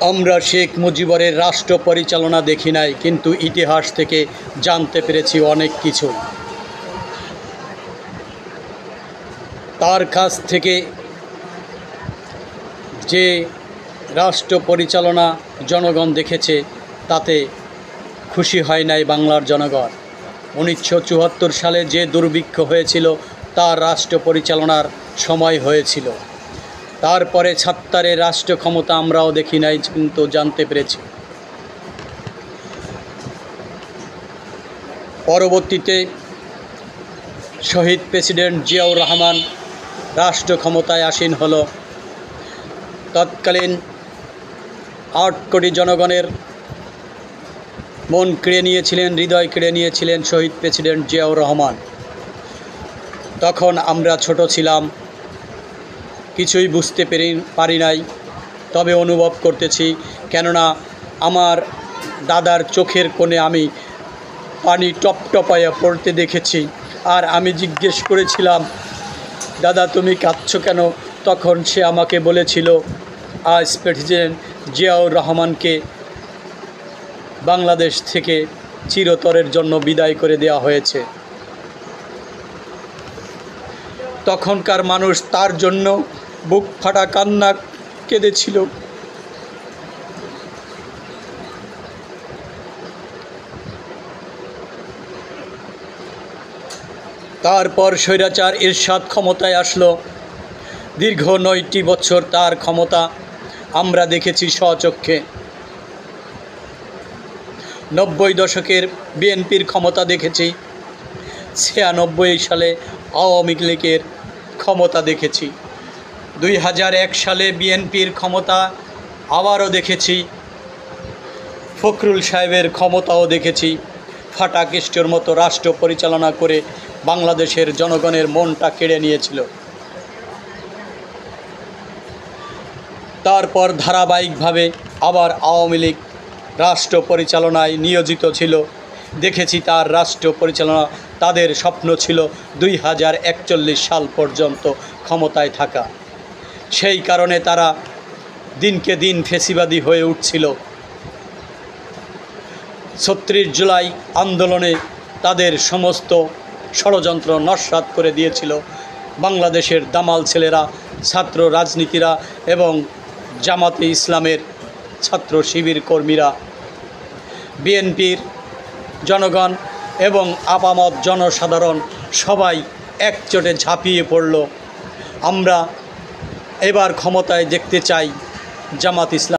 আমরা শেখ মুজিবুরের রাষ্ট্র পরিচালনা দেখি নাই, কিন্তু ইতিহাস থেকে জানতে পেরেছি অনেক কিছু। তার কাছ থেকে যে রাষ্ট্র পরিচালনা জনগণ দেখেছে তাতে খুশি হয় নাই বাংলার জনগণ। 1974 সালে যে দুর্ভিক্ষ হয়েছিল তার রাষ্ট্র পরিচালনার সময় হয়েছিল। তারপরে 76-এর রাষ্ট্র ক্ষমতা আমরাও দেখি নাই, কিন্তু জানতে পেরেছি। পরবর্তীতে শহীদ প্রেসিডেন্ট জিয়াউর রহমান রাষ্ট্র ক্ষমতায় আসীন হলো। তৎকালীন 8 কোটি জনগণের মন কেড়ে নিয়েছিলেন, হৃদয় কেড়ে নিয়েছিলেন শহীদ প্রেসিডেন্ট জিয়াউর রহমান। তখন আমরা ছোট ছিলাম, কিছুই বুঝতে পারি নাই, তবে অনুভব করতেছি। কেননা আমার দাদার চোখের কোণে আমি পানি টপটপাইয়া পড়তে দেখেছি। আর আমি জিজ্ঞেস করেছিলাম, দাদা তুমি কাঁদছো কেন? তখন সে আমাকে বলেছিল, আজ প্রেসিডেন্ট জিয়াউর রহমানকে বাংলাদেশ থেকে চিরতরের জন্য বিদায় করে দেওয়া হয়েছে। তখনকার মানুষ তার জন্য বুক ফাটা কান্না কেঁদেছিল। তারপর স্বৈরাচার এরশাদ ক্ষমতায় আসলো। দীর্ঘ 9টি বছর তার ক্ষমতা আমরা দেখেছি স্বচক্ষে। 90 দশকের বিএনপির ক্ষমতা দেখেছি, 96 সালে আওয়ামী লীগের ক্ষমতা দেখেছি, 2001 সালে বিএনপির ক্ষমতা আবারও দেখেছি, ফখরুল সাহেবের ক্ষমতাও দেখেছি। ফাটা কেষ্টর মতো রাষ্ট্র পরিচালনা করে বাংলাদেশের জনগণের মনটা কেড়ে নিয়েছিল। তারপর ধারাবাহিকভাবে আবার আওয়ামী লীগ রাষ্ট্র পরিচালনায় নিয়োজিত ছিল। দেখেছি তার রাষ্ট্র পরিচালনা, তাদের স্বপ্ন ছিল 2041 সাল পর্যন্ত ক্ষমতায় থাকা। সেই কারণে তারা দিনকে দিন ফ্যাসিবাদী হয়ে উঠছিল। 36 জুলাই আন্দোলনে তাদের সমস্ত ষড়যন্ত্র নস্যাৎ করে দিয়েছিল বাংলাদেশের দামাল ছেলেরা, ছাত্র রাজনীতিরা এবং জামাতে ইসলামের ছাত্র শিবির কর্মীরা। বিএনপির জনগণ এবং আপামত জনসাধারণ সবাই একজোটে ঝাঁপিয়ে পড়ল। আমরা এবার ক্ষমতায় দেখতে চাই জামাত ইসলাম।